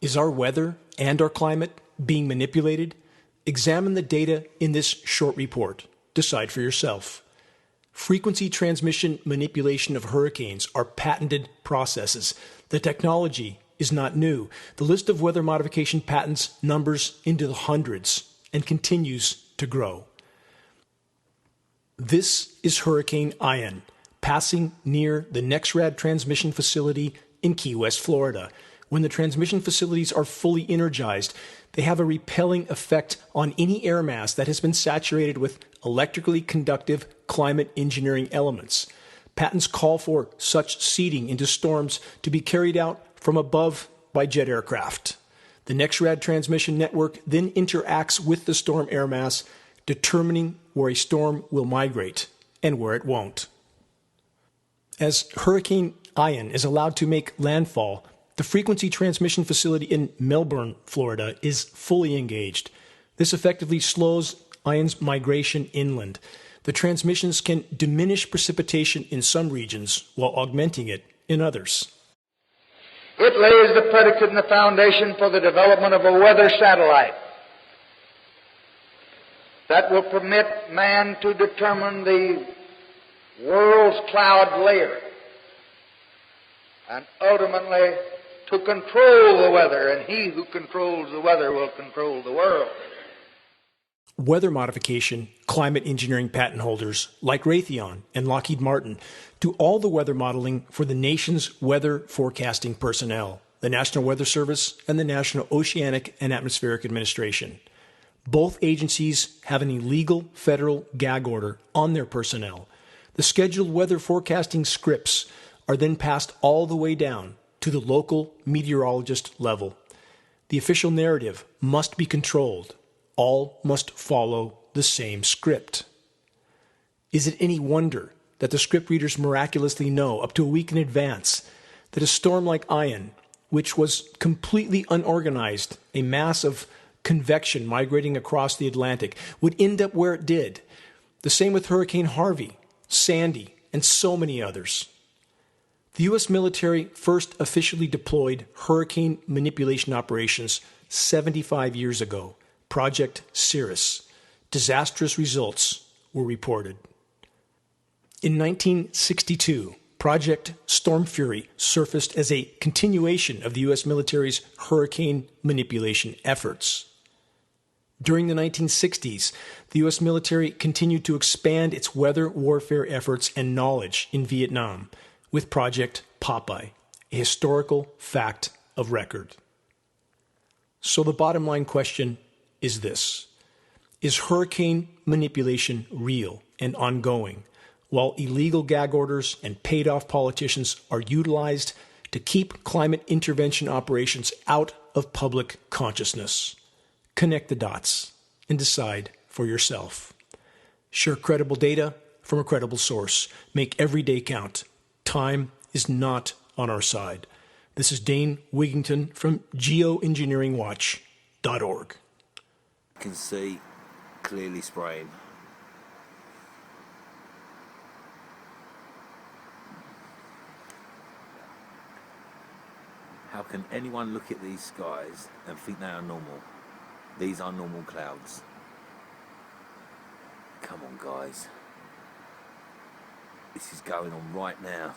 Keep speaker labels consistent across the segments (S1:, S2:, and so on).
S1: Is our weather and our climate being manipulated? Examine the data in this short report. Decide for yourself. Frequency transmission manipulation of hurricanes are patented processes. The technology is not new. The list of weather modification patents numbers into the hundreds and continues to grow. This is Hurricane Ian, passing near the NEXRAD transmission facility in Key West, Florida. When the transmission facilities are fully energized, they have a repelling effect on any air mass that has been saturated with electrically conductive climate engineering elements. Patents call for such seeding into storms to be carried out from above by jet aircraft. The NEXRAD transmission network then interacts with the storm air mass, determining where a storm will migrate and where it won't. As Hurricane Ian is allowed to make landfall, the frequency transmission facility in Melbourne, Florida, is fully engaged. This effectively slows Ian's migration inland. The transmissions can diminish precipitation in some regions while augmenting it in others.
S2: It lays the predicate and the foundation for the development of a weather satellite that will permit man to determine the world's cloud layer and ultimately to control the weather, and he who controls the weather will control the world.
S1: Weather modification, climate engineering patent holders like Raytheon and Lockheed Martin do all the weather modeling for the nation's weather forecasting personnel, the National Weather Service and the National Oceanic and Atmospheric Administration. Both agencies have an illegal federal gag order on their personnel. The scheduled weather forecasting scripts are then passed all the way down to the local meteorologist level. The official narrative must be controlled. All must follow the same script. Is it any wonder that the script readers miraculously know up to a week in advance that a storm like Ian, which was completely unorganized, a mass of convection migrating across the Atlantic, would end up where it did? The same with Hurricane Harvey, Sandy, and so many others. The U.S. military first officially deployed hurricane manipulation operations 75 years ago, Project Cirrus. Disastrous results were reported. In 1962, Project Storm Fury surfaced as a continuation of the U.S. military's hurricane manipulation efforts. During the 1960s, the U.S. military continued to expand its weather warfare efforts and knowledge in Vietnam with Project Popeye, a historical fact of record. So the bottom line question is this: is hurricane manipulation real and ongoing, while illegal gag orders and paid-off politicians are utilized to keep climate intervention operations out of public consciousness? Connect the dots and decide for yourself. Share credible data from a credible source. Make every day count. Time is not on our side. This is Dane Wigington from geoengineeringwatch.org.
S3: Can see clearly spraying. How can anyone look at these skies and think they are normal? These are normal clouds. Come on, guys. This is going on right now.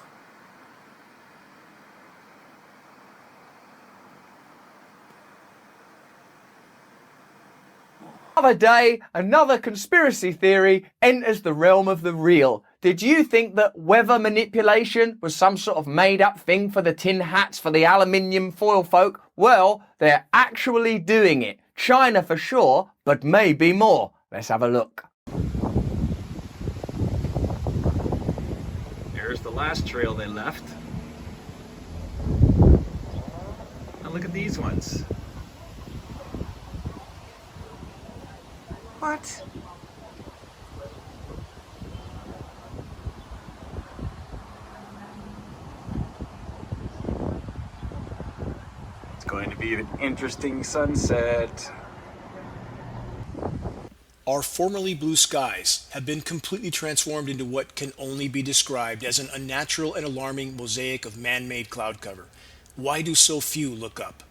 S4: Another day, another conspiracy theory enters the realm of the real. Did you think that weather manipulation was some sort of made-up thing for the tin hats, for the aluminium foil folk? Well, they're actually doing it. China for sure, but maybe more. Let's have a look.
S5: There's the last trail they left. Now look at these ones. What? It's going to be an interesting sunset.
S1: Our formerly blue skies have been completely transformed into what can only be described as an unnatural and alarming mosaic of man-made cloud cover. Why do so few look up?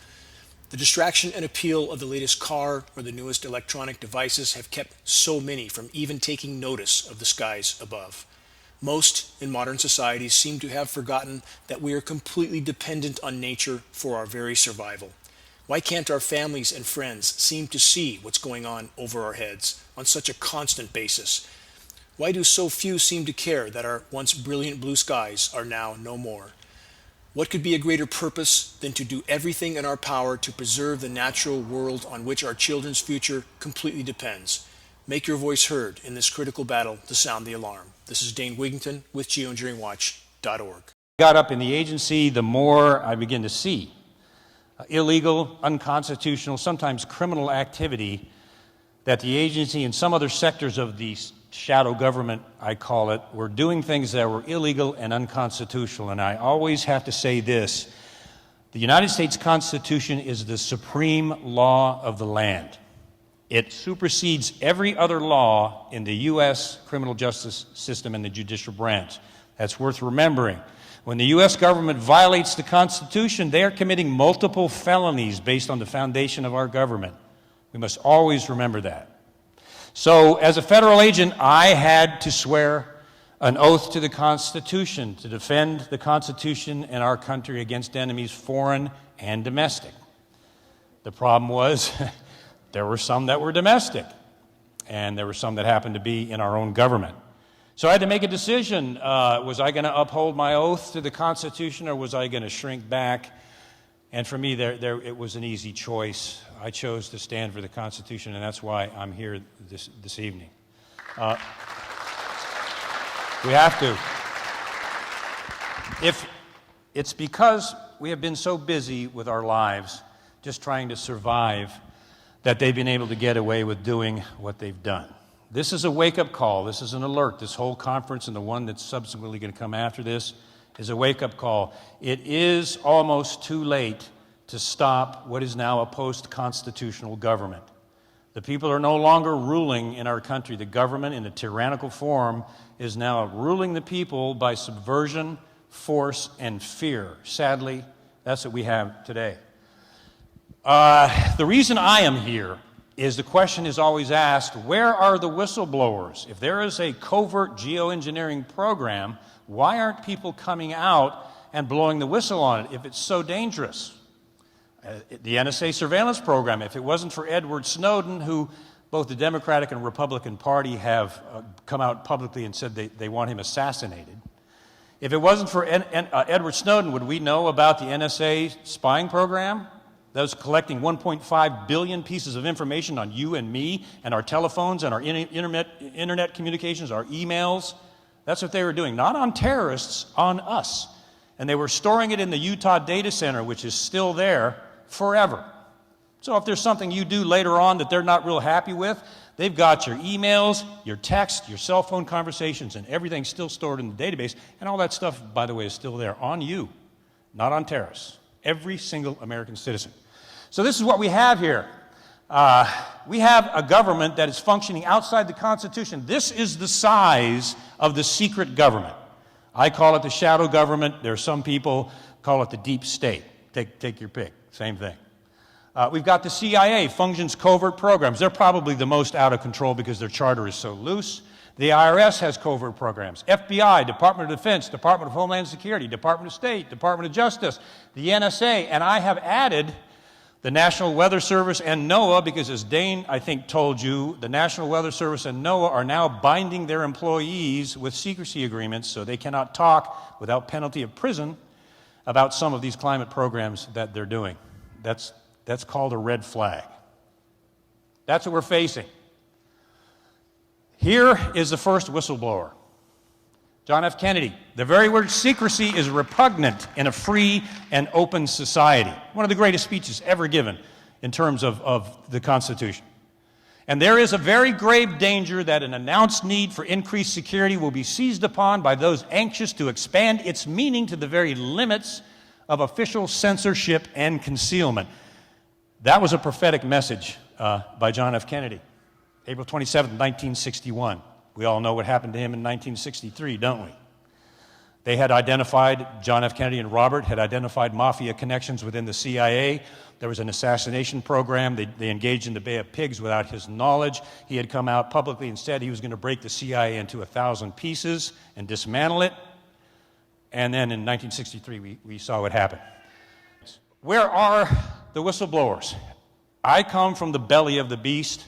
S1: The distraction and appeal of the latest car or the newest electronic devices have kept so many from even taking notice of the skies above. Most in modern societies seem to have forgotten that we are completely dependent on nature for our very survival. Why can't our families and friends seem to see what's going on over our heads on such a constant basis? Why do so few seem to care that our once brilliant blue skies are now no more? What could be a greater purpose than to do everything in our power to preserve the natural world on which our children's future completely depends? Make your voice heard in this critical battle to sound the alarm. This is Dane Wigington with geoengineeringwatch.org.
S6: Got up in the agency, the more I begin to see illegal, unconstitutional, sometimes criminal activity that the agency and some other sectors of the shadow government, I call it, were doing things that were illegal and unconstitutional. And I always have to say this: the United States Constitution is the supreme law of the land. It supersedes every other law in the U.S. criminal justice system and the judicial branch. That's worth remembering. When the U.S. government violates the Constitution, they are committing multiple felonies based on the foundation of our government. We must always remember that. So, as a federal agent, I had to swear an oath to the Constitution to defend the Constitution and our country against enemies, foreign and domestic. The problem was there were some that were domestic, and there were some that happened to be in our own government. So I had to make a decision. Was I going to uphold my oath to the Constitution, or was I going to shrink back? And for me, it was an easy choice. I chose to stand for the Constitution, and that's why I'm here this evening. We have to. If it's because we have been so busy with our lives, just trying to survive, that they've been able to get away with doing what they've done. This is a wake-up call. This is an alert. This whole conference and the one that's subsequently going to come after this is a wake-up call. It is almost too late to stop what is now a post-constitutional government. The people are no longer ruling in our country. The government, in a tyrannical form, is now ruling the people by subversion, force, and fear. Sadly, that's what we have today. The reason I am here is the question is always asked, where are the whistleblowers? If there is a covert geoengineering program, why aren't people coming out and blowing the whistle on it if it's so dangerous? The NSA surveillance program, if it wasn't for Edward Snowden, who both the Democratic and Republican Party have come out publicly and said they want him assassinated. If it wasn't for Edward Snowden, would we know about the NSA spying program? That was collecting 1.5 billion pieces of information on you and me and our telephones and our internet communications, our emails. That's what they were doing, not on terrorists, on us. And they were storing it in the Utah data center, which is still there forever. So if there's something you do later on that they're not real happy with, they've got your emails, your text, your cell phone conversations, and everything's still stored in the database. And all that stuff, by the way, is still there on you, not on terrorists. Every single American citizen. So this is what we have here. We have a government that is functioning outside the Constitution. This is the size of the secret government. I call it the shadow government. There are some people call it the deep state. Take your pick. Same thing. We've got the CIA, functions covert programs. They're probably the most out of control because their charter is so loose. The IRS has covert programs. FBI, Department of Defense, Department of Homeland Security, Department of State, Department of Justice, the NSA, and I have added the National Weather Service and NOAA, because as Dane, I think, told you, the National Weather Service and NOAA are now binding their employees with secrecy agreements so they cannot talk without penalty of prison about some of these climate programs that they're doing. That's called a red flag. That's what we're facing. Here is the first whistleblower. John F. Kennedy. The very word secrecy is repugnant in a free and open society. One of the greatest speeches ever given in terms of the Constitution. And there is a very grave danger that an announced need for increased security will be seized upon by those anxious to expand its meaning to the very limits of official censorship and concealment. That was a prophetic message by John F. Kennedy, April 27, 1961. We all know what happened to him in 1963, don't we? They had identified, John F. Kennedy and Robert had identified mafia connections within the CIA. There was an assassination program. They engaged in the Bay of Pigs without his knowledge. He had come out publicly and said he was going to break the CIA into 1,000 pieces and dismantle it. And then in 1963, we saw what happened. Where are the whistleblowers? I come from the belly of the beast.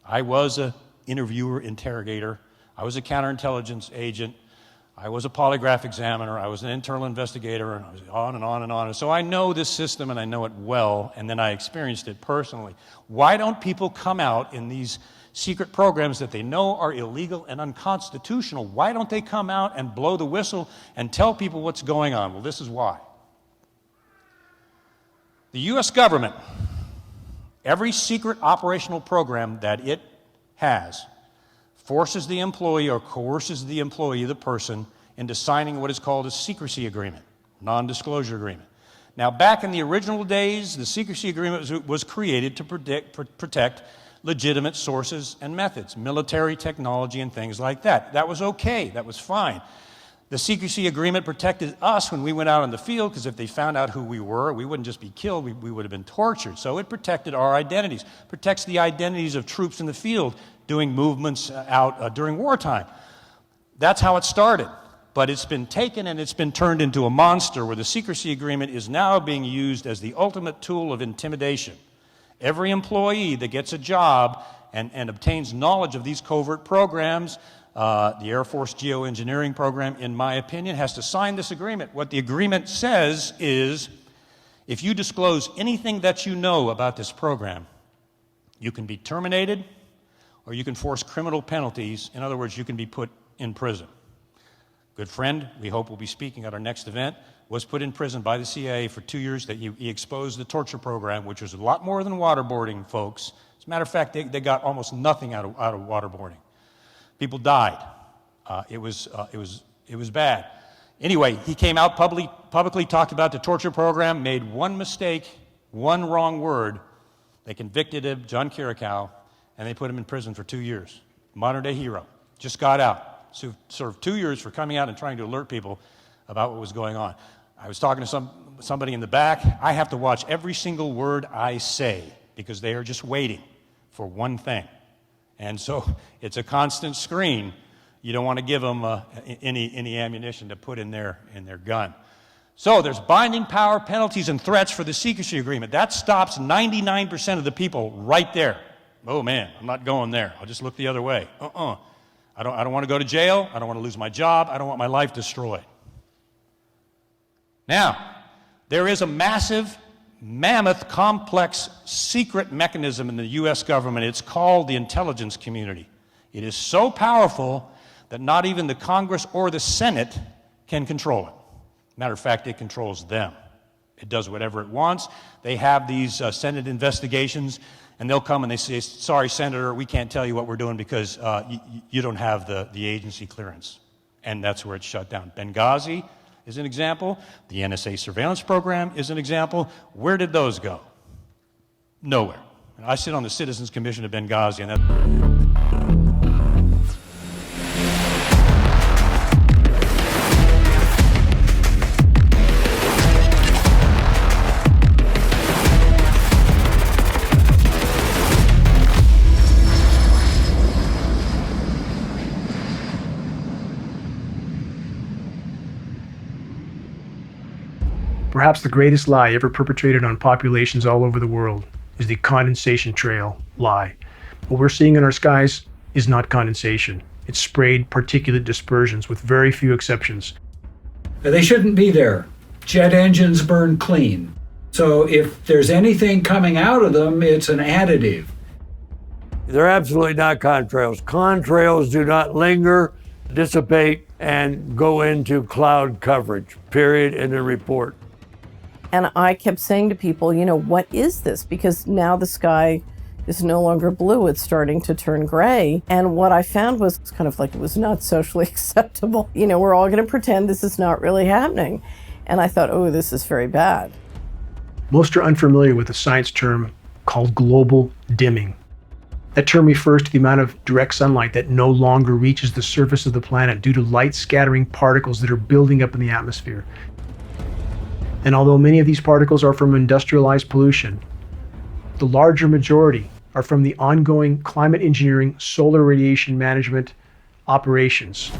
S6: I was an interviewer, interrogator. I was a counterintelligence agent. I was a polygraph examiner. I was an internal investigator, and I was on and on and on. And so I know this system, and I know it well, and then I experienced it personally. Why don't people come out in these secret programs that they know are illegal and unconstitutional? Why don't they come out and blow the whistle and tell people what's going on? Well, this is why. The U.S. government, every secret operational program that it has, forces the employee or coerces the employee, the person, into signing what is called a secrecy agreement, non-disclosure agreement. Now, back in the original days, the secrecy agreement was created to protect legitimate sources and methods, military technology and things like that. That was okay. That was fine. The secrecy agreement protected us when we went out on the field, because if they found out who we were, we wouldn't just be killed, we would have been tortured. So it protected our identities, protects the identities of troops in the field doing movements out during wartime. That's how it started. But it's been taken and it's been turned into a monster where the secrecy agreement is now being used as the ultimate tool of intimidation. Every employee that gets a job and obtains knowledge of these covert programs, the Air Force geoengineering program, in my opinion, has to sign this agreement. What the agreement says is, if you disclose anything that you know about this program, you can be terminated or you can force criminal penalties. In other words, you can be put in prison. Good friend, we hope will be speaking at our next event, was put in prison by the CIA for 2 years. That he exposed the torture program, which was a lot more than waterboarding, folks. As a matter of fact, they got almost nothing out of waterboarding. People died. It was bad. Anyway, he came out publicly talked about the torture program, made one mistake, one wrong word. They convicted him, John Kirikow, and they put him in prison for 2 years. Modern-day hero. Just got out. So served 2 years for coming out and trying to alert people about what was going on. I was talking to somebody in the back. I have to watch every single word I say because they are just waiting for one thing. And so it's a constant screen. You don't want to give them any ammunition to put in their gun. So there's binding power, penalties, and threats for the secrecy agreement. That stops 99% of the people right there. Oh man, I'm not going there. I'll just look the other way. I don't want to go to jail. I don't want to lose my job. I don't want my life destroyed. Now, there is a massive, mammoth, complex, secret mechanism in the U.S. government. It's called the intelligence community. It is so powerful that not even the Congress or the Senate can control it. Matter of fact, it controls them. It does whatever it wants. They have these Senate investigations, and they'll come and they say, sorry, Senator, we can't tell you what we're doing because you don't have the agency clearance. And that's where it's shut down. Benghazi is an example. The NSA surveillance program is an example. Where did those go? Nowhere. And I sit on the Citizens Commission of Benghazi, and that...
S1: Perhaps the greatest lie ever perpetrated on populations all over the world is the condensation trail lie. What we're seeing in our skies is not condensation. It's sprayed particulate dispersions with very few exceptions.
S7: They shouldn't be there. Jet engines burn clean. So if there's anything coming out of them, it's an additive.
S8: They're absolutely not contrails. Contrails do not linger, dissipate, and go into cloud coverage, period, in the report.
S9: And I kept saying to people, what is this? Because now the sky is no longer blue, it's starting to turn gray. And what I found was kind of like it was not socially acceptable. We're all going to pretend this is not really happening. And I thought, oh, this is very bad.
S1: Most are unfamiliar with a science term called global dimming. That term refers to the amount of direct sunlight that no longer reaches the surface of the planet due to light scattering particles that are building up in the atmosphere. And although many of these particles are from industrialized pollution, the larger majority are from the ongoing climate engineering solar radiation management operations.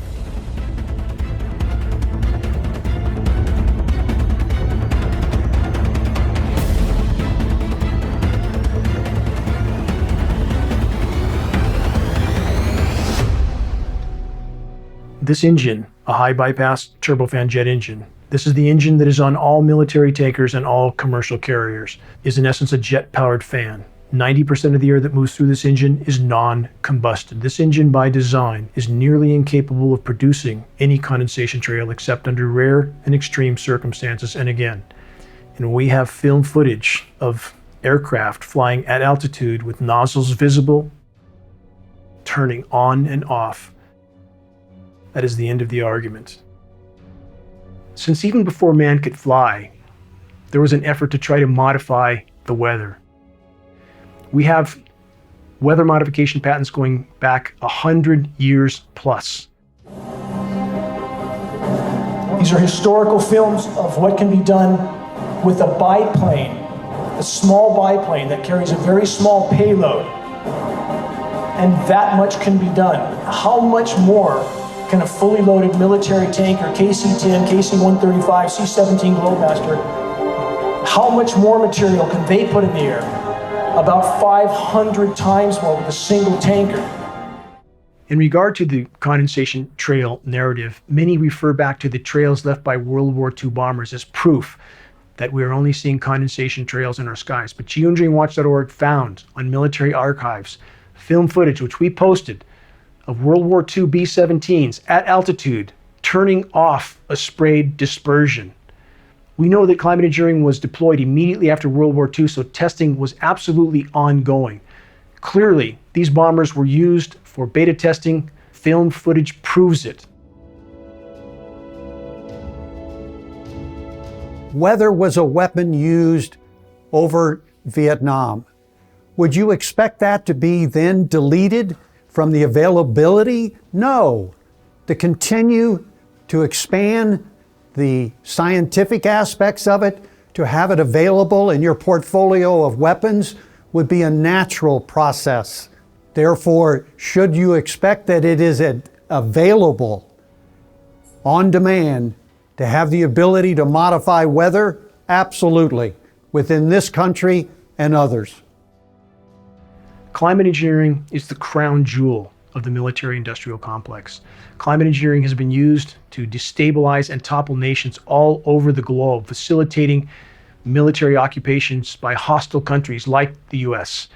S1: This engine, a high bypass turbofan jet engine, this is the engine that is on all military tankers and all commercial carriers, is in essence a jet-powered fan. 90% of the air that moves through this engine is non-combusted. This engine by design is nearly incapable of producing any condensation trail except under rare and extreme circumstances. And again, we have film footage of aircraft flying at altitude with nozzles visible, turning on and off. That is the end of the argument. Since even before man could fly, there was an effort to try to modify the weather. We have weather modification patents going back 100 years plus.
S10: These are historical films of what can be done with a biplane, a small biplane that carries a very small payload. And that much can be done. How much more can a fully loaded military tanker, KC-10, KC-135, C-17 Globemaster, how much more material can they put in the air? About 500 times more with a single tanker.
S1: In regard to the condensation trail narrative, many refer back to the trails left by World War II bombers as proof that we are only seeing condensation trails in our skies. But geoengineeringwatch.org found on military archives film footage, which we posted, of World War II B-17s at altitude turning off a sprayed dispersion. We know that climate engineering was deployed immediately after World War II, so testing was absolutely ongoing. Clearly, these bombers were used for beta testing. Film footage proves it.
S11: Weather was a weapon used over Vietnam. Would you expect that to be then deleted from the availability? No. To continue to expand the scientific aspects of it, to have it available in your portfolio of weapons would be a natural process. Therefore, should you expect that it is available on demand to have the ability to modify weather? Absolutely, within this country and others.
S1: Climate engineering is the crown jewel of the military-industrial complex. Climate engineering has been used to destabilize and topple nations all over the globe, facilitating military occupations by hostile countries like the US.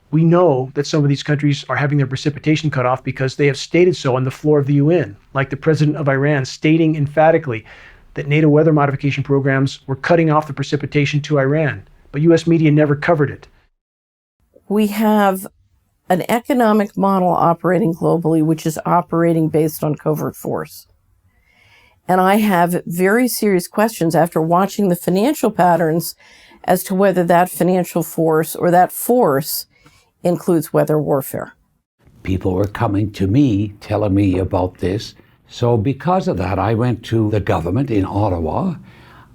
S1: We know that some of these countries are having their precipitation cut off because they have stated so on the floor of the UN, like the president of Iran stating emphatically that NATO weather modification programs were cutting off the precipitation to Iran, but US media never covered it.
S9: We have an economic model operating globally, which is operating based on covert force. And I have very serious questions after watching the financial patterns as to whether that financial force or that force includes weather warfare.
S12: People were coming to me, telling me about this. So because of that, I went to the government in Ottawa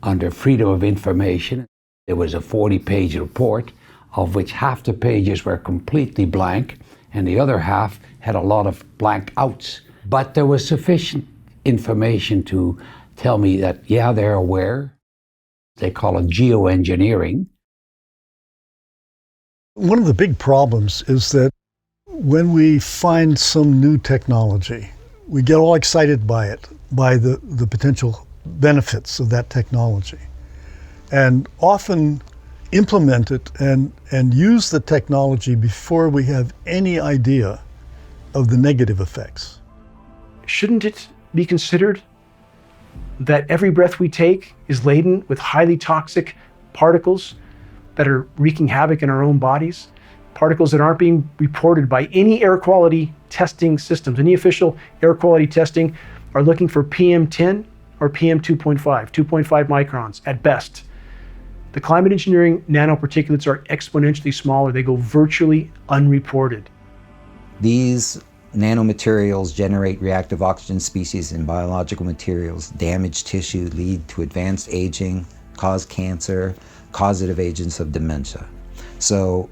S12: under Freedom of Information. There was a 40-page report, of which half the pages were completely blank, and the other half had a lot of blank outs. But there was sufficient information to tell me that, yeah, they're aware. They call it geoengineering.
S13: One of the big problems is that when we find some new technology, we get all excited by it, by the potential benefits of that technology, and often implement it and use the technology before we have any idea of the negative effects.
S1: Shouldn't it be considered that every breath we take is laden with highly toxic particles that are wreaking havoc in our own bodies? Particles that aren't being reported by any air quality testing systems. Any official air quality testing are looking for PM10 or PM2.5, 2.5 microns at best. The climate engineering nanoparticulates are exponentially smaller. They go virtually unreported.
S14: These nanomaterials generate reactive oxygen species in biological materials, damage tissue, lead to advanced aging, cause cancer, causative agents of dementia. So,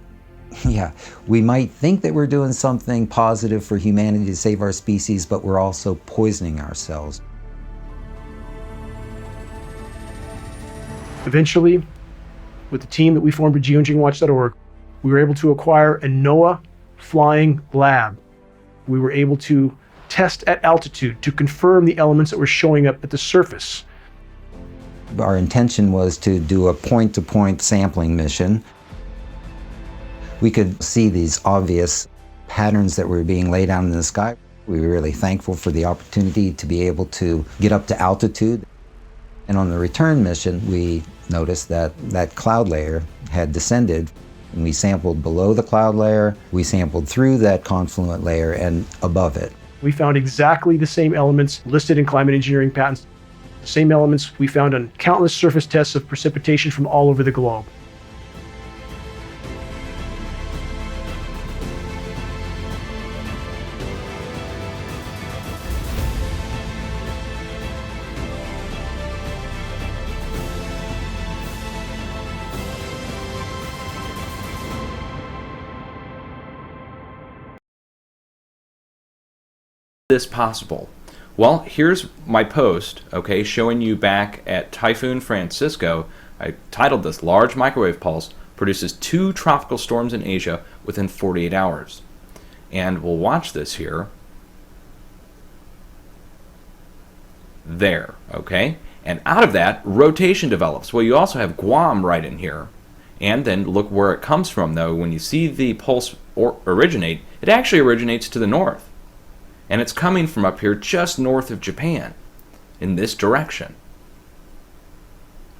S14: yeah, we might think that we're doing something positive for humanity to save our species, but we're also poisoning ourselves.
S1: Eventually, with the team that we formed at geoengineeringwatch.org, we were able to acquire a NOAA flying lab. We were able to test at altitude to confirm the elements that were showing up at the surface.
S14: Our intention was to do a point-to-point sampling mission. We could see these obvious patterns that were being laid out in the sky. We were really thankful for the opportunity to be able to get up to altitude. And on the return mission, we noticed that that cloud layer had descended. And we sampled below the cloud layer, we sampled through that confluent layer and above it.
S1: We found exactly the same elements listed in climate engineering patents, the same elements we found on countless surface tests of precipitation from all over the globe.
S15: This possible? Well, here's my post, okay, showing you back at Typhoon Francisco. I titled this "Large Microwave Pulse Produces 2 Tropical Storms in Asia Within 48 Hours." And we'll watch this here. There, okay? And out of that, rotation develops. Well, you also have Guam right in here. And then look where it comes from, though. When you see the pulse originate, it actually originates to the north. And it's coming from up here just north of Japan, in this direction.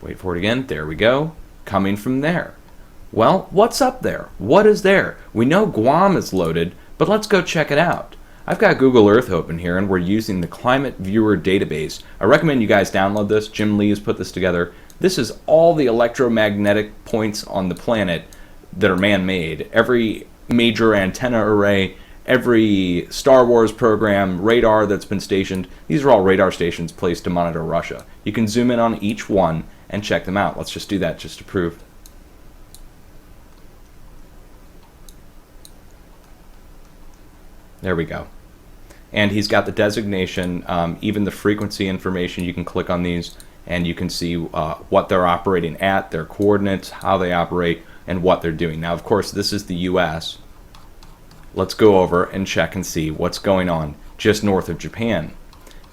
S15: Wait for it again. There we go. Coming from there. Well, what's up there? What is there? We know Guam is loaded, but let's go check it out. I've got Google Earth open here, and we're using the Climate Viewer database. I recommend you guys download this. Jim Lee has put this together. This is all the electromagnetic points on the planet that are man-made. Every major antenna array, every Star Wars program, radar that's been stationed. These are all radar stations placed to monitor Russia. You can zoom in on each one and check them out. Let's just do that just to prove. There we go. And he's got the designation, even the frequency information. You can click on these and you can see what they're operating at, their coordinates, how they operate, and what they're doing. Now, of course, this is the US. Let's go over and check and see what's going on just north of Japan.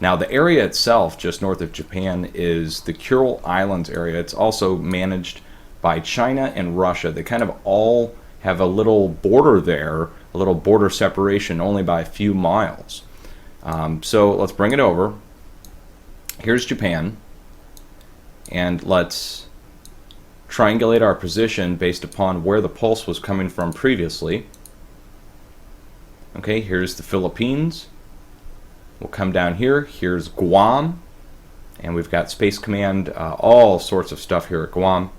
S15: Now, the area itself just north of Japan is the Kuril Islands area. It's also managed by China and Russia. They kind of all have a little border there, a little border separation only by a few miles. So let's bring it over. Here's Japan. And let's triangulate our position based upon where the pulse was coming from previously. Okay, here's the Philippines. We'll come down here. Here's Guam. And we've got Space Command, all sorts of stuff here at Guam.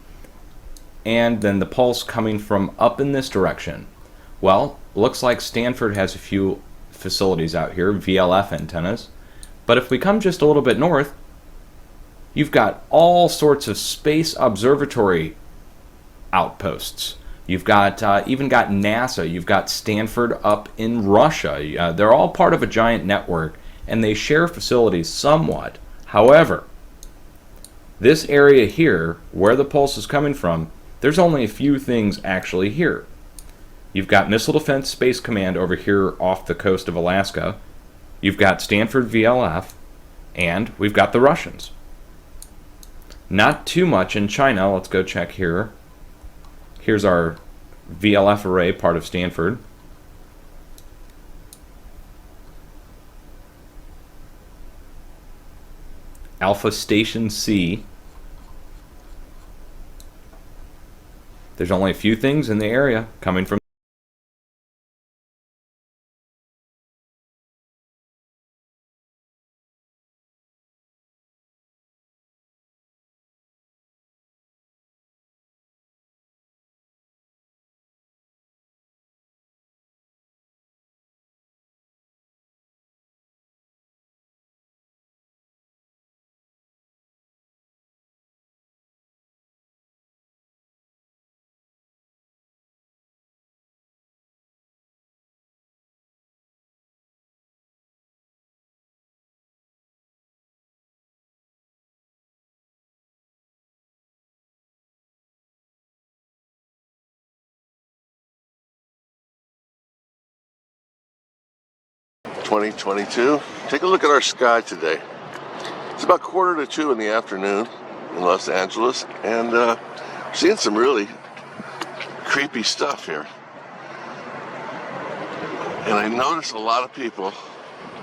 S15: And then the pulse coming from up in this direction. Well, looks like Stanford has a few facilities out here, VLF antennas. But if we come just a little bit north, you've got all sorts of space observatory outposts. You've got even got NASA. You've got Stanford up in Russia. They're all part of a giant network, and they share facilities somewhat. However, this area here, where the pulse is coming from, there's only a few things actually here. You've got Missile Defense Space Command over here off the coast of Alaska. You've got Stanford VLF, and we've got the Russians. Not too much in China. Let's go check here. Here's our VLF array, part of Stanford. Alpha Station C. There's only a few things in the area coming from
S16: 2022. Take a look at our sky today. It's about 1:45 in the afternoon in Los Angeles, and seeing some really creepy stuff here. And I notice a lot of people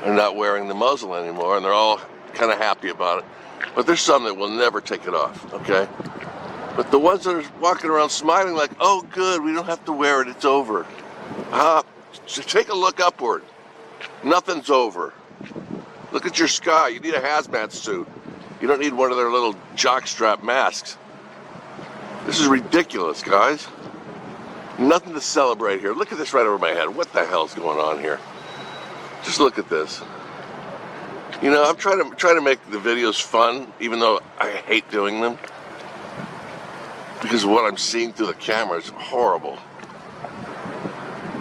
S16: are not wearing the muzzle anymore, and they're all kind of happy about it. But there's some that will never take it off, okay? But the ones that are walking around smiling like, oh good, we don't have to wear it, it's over. Just take a look upward. Nothing's over. Look at your sky. You need a hazmat suit. You don't need one of their little jockstrap masks. This is ridiculous, guys. Nothing to celebrate here. Look at this right over my head. What the hell's going on here? Just look at this. You know, I'm trying to make the videos fun, even though I hate doing them, because what I'm seeing through the camera is horrible.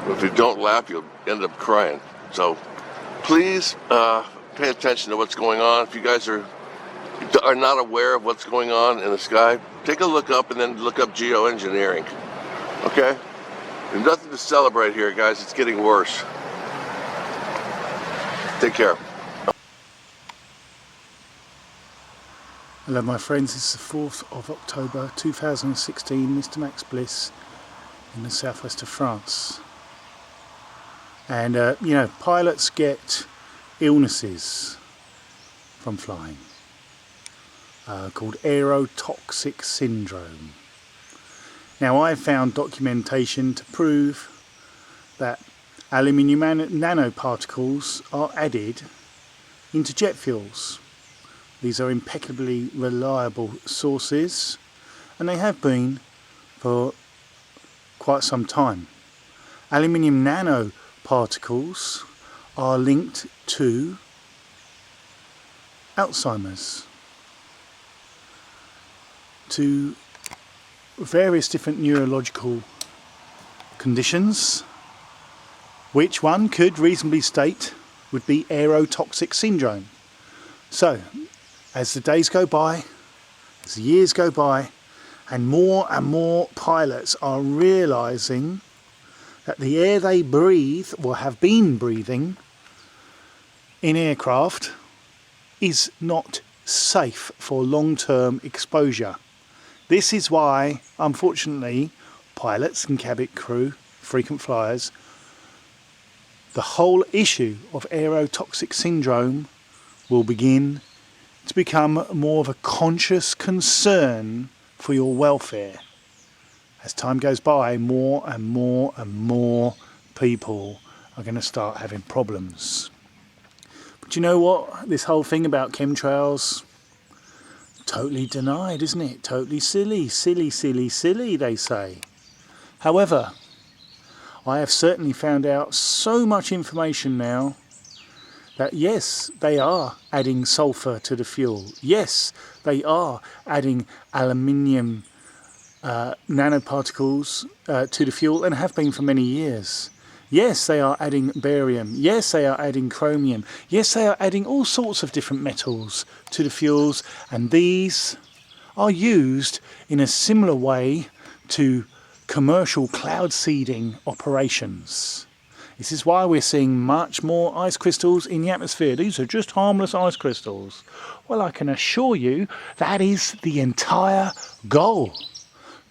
S16: But if you don't laugh, you'll end up crying. So please pay attention to what's going on. If you guys are not aware of what's going on in the sky, take a look up and then look up geoengineering. Okay? There's nothing to celebrate here, guys. It's getting worse. Take care.
S17: Hello my friends, it's the 4th of October 2016, Mr. Max Bliss in the southwest of France. And you know, pilots get illnesses from flying called aerotoxic syndrome. Now I found documentation to prove that aluminium nanoparticles are added into jet fuels. These are impeccably reliable sources, and they have been for quite some time. Aluminium nanoparticles are linked to Alzheimer's, to various different neurological conditions, which one could reasonably state would be aerotoxic syndrome. So, as the days go by, as the years go by, and more pilots are realizing that the air they breathe, or have been breathing, in aircraft is not safe for long-term exposure. This is why, unfortunately, pilots and cabin crew, frequent flyers, the whole issue of aerotoxic syndrome will begin to become more of a conscious concern for your welfare. As time goes by, more and more and more people are going to start having problems. But you know what? This whole thing about chemtrails, totally denied, isn't it? Totally silly, they say. However, I have certainly found out so much information now that yes, they are adding sulfur to the fuel. Yes, they are adding aluminium nanoparticles to the fuel, and have been for many years. Yes, they are adding barium. Yes, they are adding chromium. Yes, they are adding all sorts of different metals to the fuels, and these are used in a similar way to commercial cloud seeding operations. This is why we're seeing much more ice crystals in the atmosphere. These are just harmless ice crystals. Well, I can assure you that is the entire goal,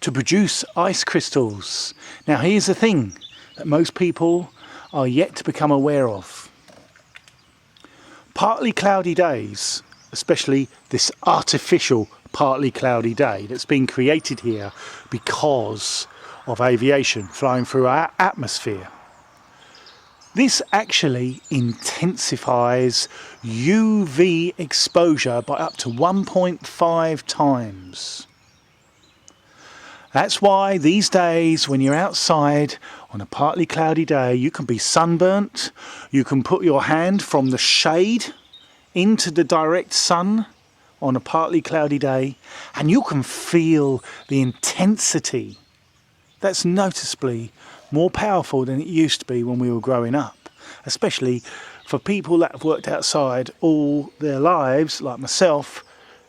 S17: to produce ice crystals. Now here's the thing that most people are yet to become aware of. Partly cloudy days, especially this artificial partly cloudy day that's been created here because of aviation flying through our atmosphere. This actually intensifies UV exposure by up to 1.5 times. That's why these days when you're outside on a partly cloudy day, you can be sunburnt, you can put your hand from the shade into the direct sun on a partly cloudy day, and you can feel the intensity that's noticeably more powerful than it used to be when we were growing up, especially for people that have worked outside all their lives, like myself.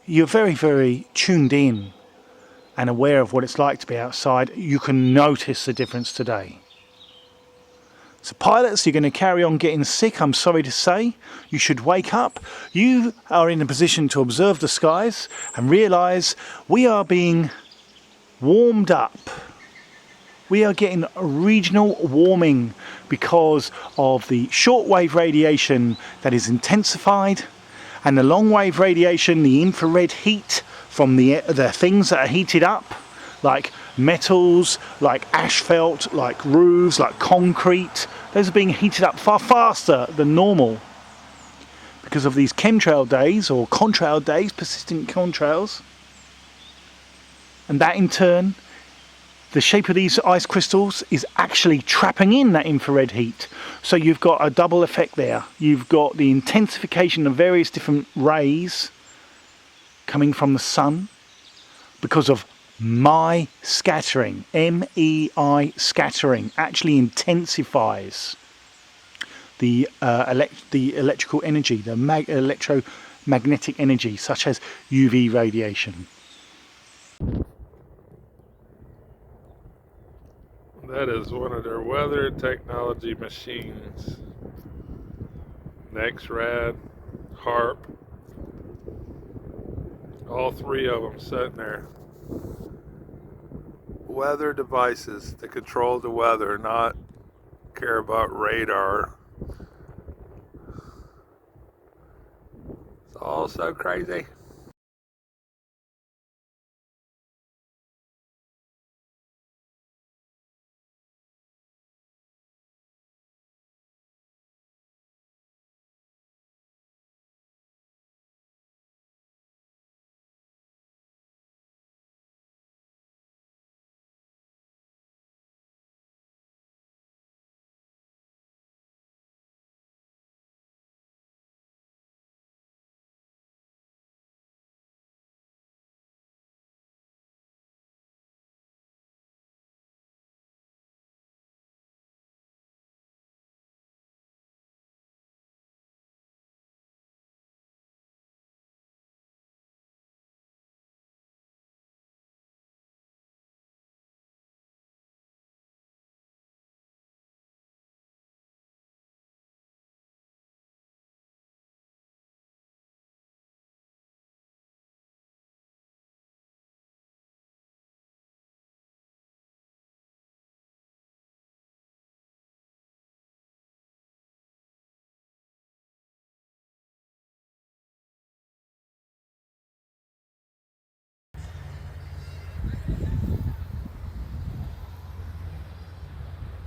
S17: You're very, very tuned in and aware of what it's like to be outside. You can notice the difference today. So pilots, you're going to carry on getting sick, I'm sorry to say. You should wake up. You are in a position to observe the skies and realise we are being warmed up. We are getting regional warming because of the shortwave radiation that is intensified, and the long-wave radiation, the infrared heat from the things that are heated up, like metals, like asphalt, like roofs, like concrete. Those are being heated up far faster than normal because of these chemtrail days, or contrail days, persistent contrails. And that in turn, the shape of these ice crystals is actually trapping in that infrared heat. So you've got a double effect there. You've got the intensification of various different rays coming from the sun because of MEI scattering. MEI scattering actually intensifies the electrical energy, the electromagnetic energy, such as UV radiation.
S18: That is one of their weather technology machines. X-Rad, HARP, all three of them sitting there. Weather devices to control the weather, not care about radar. It's all so crazy.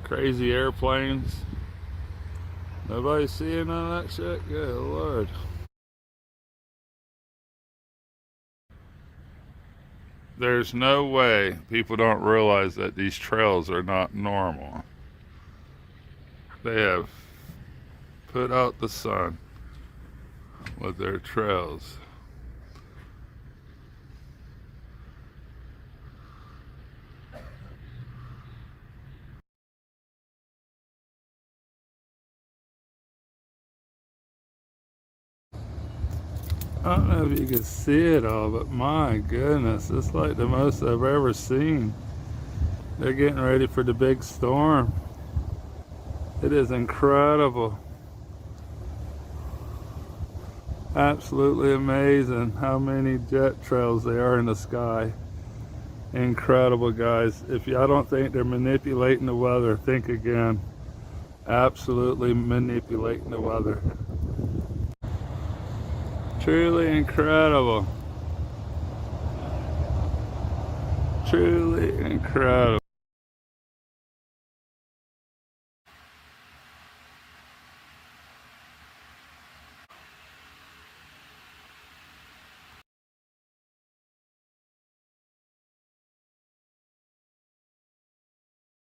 S18: Crazy airplanes. Nobody seeing none of that shit? Good Lord. There's no way people don't realize that these trails are not normal. They have put out the sun with their trails. I don't know if you can see it all, but my goodness, it's like the most I've ever seen. They're getting ready for the big storm. It is incredible. Absolutely amazing how many jet trails there are in the sky. Incredible, guys. I don't think they're manipulating the weather, think again. Absolutely manipulating the weather. Truly incredible. Truly incredible.